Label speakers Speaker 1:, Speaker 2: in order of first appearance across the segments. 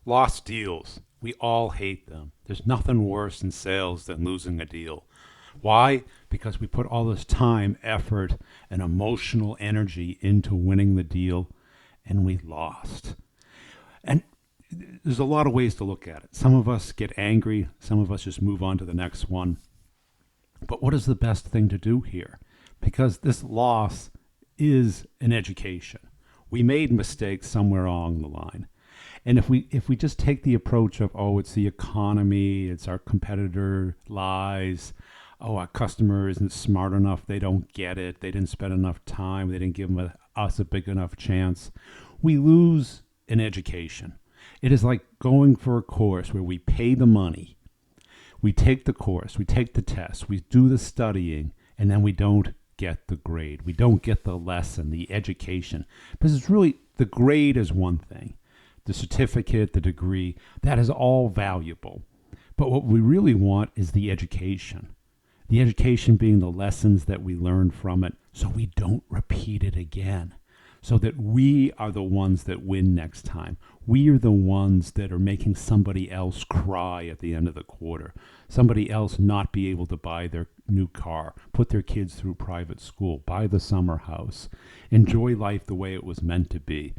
Speaker 1: Lost deals. We all hate them. There's nothing worse in sales than losing a deal. Why? Because we put all this time, effort, and emotional energy into winning the deal, and we lost. And there's a lot of ways to look at it. Some of us get angry. Some of us just move on to the next one. But what is the best thing to do here? Because this loss is an education. We made mistakes somewhere along the line. And if we just take the approach of, oh, it's the economy, it's our competitor lies, oh, our customer isn't smart enough, they don't get it, they didn't spend enough time, they didn't give us a big enough chance, we lose an education. It is like going for a course where we pay the money, we take the course, we take the test, we do the studying, and then we don't get the grade. We don't get the lesson, the education. Because it's really, the grade is one thing. The certificate, the degree, that is all valuable. But what we really want is the education. The education being the lessons that we learn from it so we don't repeat it again. So that we are the ones that win next time. We are the ones that are making somebody else cry at the end of the quarter. Somebody else not be able to buy their new car, put their kids through private school, buy the summer house, enjoy life the way it was meant to be.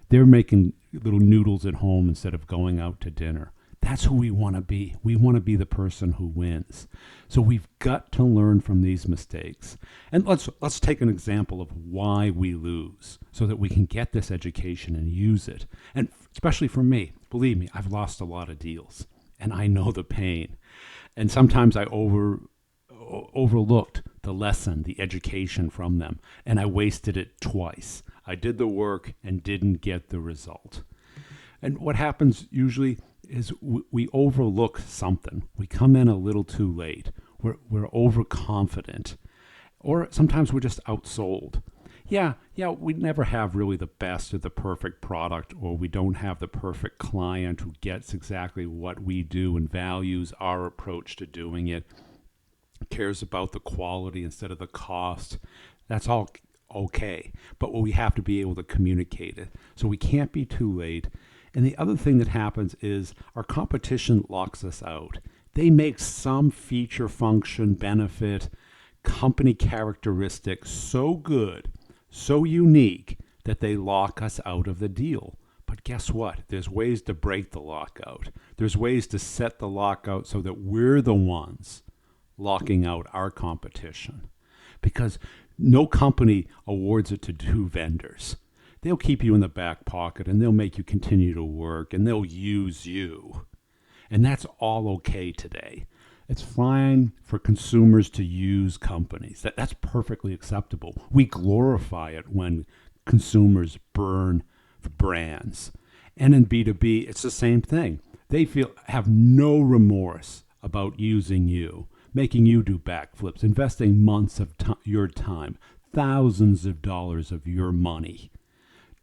Speaker 1: They're making little noodles at home instead of going out to dinner. That's who we want to be. We want to be the person who wins. So we've got to learn from these mistakes. And let's take an example of why we lose so that we can get this education and use it. And especially for me, believe me, I've lost a lot of deals and I know the pain. And sometimes I overlooked the lesson, the education from them, and I wasted it twice. I did the work and didn't get the result. And what happens usually is we overlook something. We come in a little too late. We're overconfident. Or sometimes we're just outsold. Yeah, we never have really the best or the perfect product, or we don't have the perfect client who gets exactly what we do and values our approach to doing it, cares about the quality instead of the cost. That's all okay. But we have to be able to communicate it. So we can't be too late. And the other thing that happens is our competition locks us out. They make some feature, function, benefit, company characteristic so good, so unique, that they lock us out of the deal. But guess what? There's ways to break the lockout. There's ways to set the lockout so that we're the ones locking out our competition. Because no company awards it to two vendors. They'll keep you in the back pocket and they'll make you continue to work and they'll use you. And that's all okay today. It's fine for consumers to use companies. That's perfectly acceptable. We glorify it when consumers burn the brands. And in B2B, it's the same thing. They have no remorse about using you, making you do backflips, investing months of your time, thousands of dollars of your money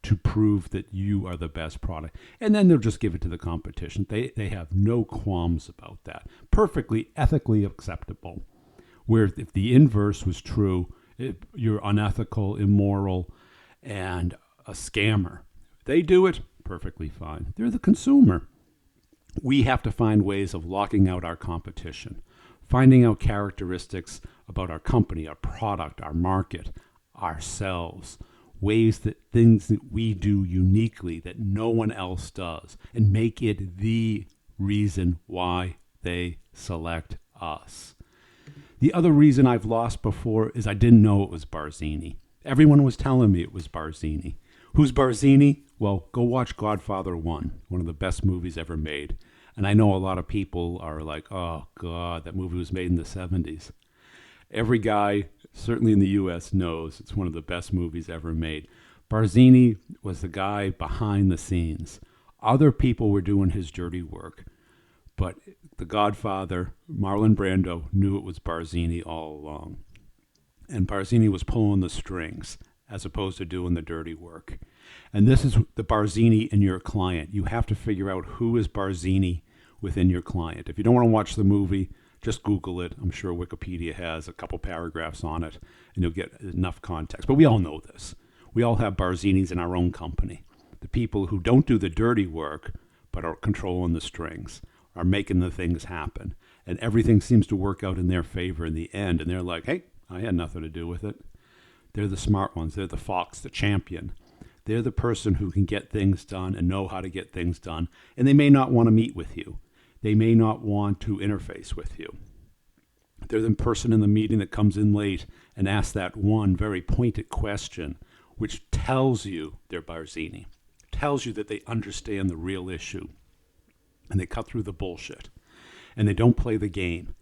Speaker 1: to prove that you are the best product. And then they'll just give it to the competition. They have no qualms about that. Perfectly ethically acceptable. Where if the inverse was true, you're unethical, immoral, and a scammer. They do it perfectly fine. They're the consumer. We have to find ways of locking out our competition, finding out characteristics about our company, our product, our market, ourselves, things that we do uniquely that no one else does, and make it the reason why they select us. The other reason I've lost before is I didn't know it was Barzini. Everyone was telling me it was Barzini. Who's Barzini? Well, go watch Godfather 1, one of the best movies ever made. And I know a lot of people are like, oh God, that movie was made in the 70s. Every guy, certainly in the U.S., knows it's one of the best movies ever made. Barzini was the guy behind the scenes. Other people were doing his dirty work. But the Godfather, Marlon Brando, knew it was Barzini all along. And Barzini was pulling the strings as opposed to doing the dirty work. And this is the Barzini in your client. You have to figure out who is Barzini within your client. If you don't want to watch the movie, just Google it. I'm sure Wikipedia has a couple paragraphs on it, and you'll get enough context. But we all know this. We all have Barzinis in our own company. The people who don't do the dirty work, but are controlling the strings, are making the things happen. And everything seems to work out in their favor in the end. And they're like, hey, I had nothing to do with it. They're the smart ones. They're the fox, the champion. They're the person who can get things done and know how to get things done. And they may not want to meet with you. They may not want to interface with you. They're the person in the meeting that comes in late and asks that one very pointed question, which tells you they're Barzini, tells you that they understand the real issue. And they cut through the bullshit. And they don't play the game.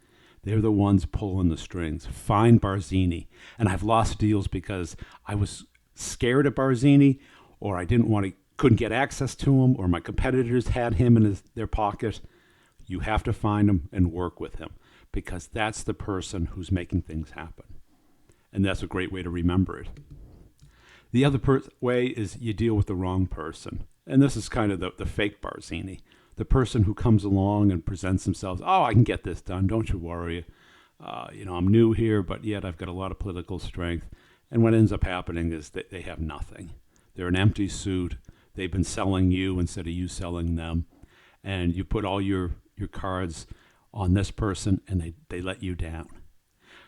Speaker 1: They're the ones pulling the strings. Find Barzini. And I've lost deals because I was scared of Barzini, or I couldn't get access to him, or my competitors had him in their pocket. You have to find him and work with him, because that's the person who's making things happen. And that's a great way to remember it. The other way is you deal with the wrong person. And this is kind of the fake Barzini. The person who comes along and presents themselves, oh, I can get this done, don't you worry. I'm new here, but yet I've got a lot of political strength. And what ends up happening is that they have nothing. They're an empty suit. They've been selling you instead of you selling them. And you put all your cards on this person, and they let you down.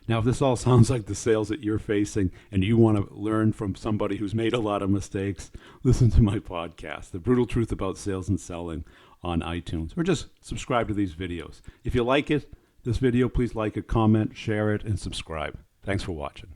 Speaker 1: Now, if this all sounds like the sales that you're facing and you want to learn from somebody who's made a lot of mistakes, listen to my podcast, The Brutal Truth About Sales and Selling, on iTunes, or just subscribe to these videos. If you like this video, please like it, comment, share it, and subscribe. Thanks for watching.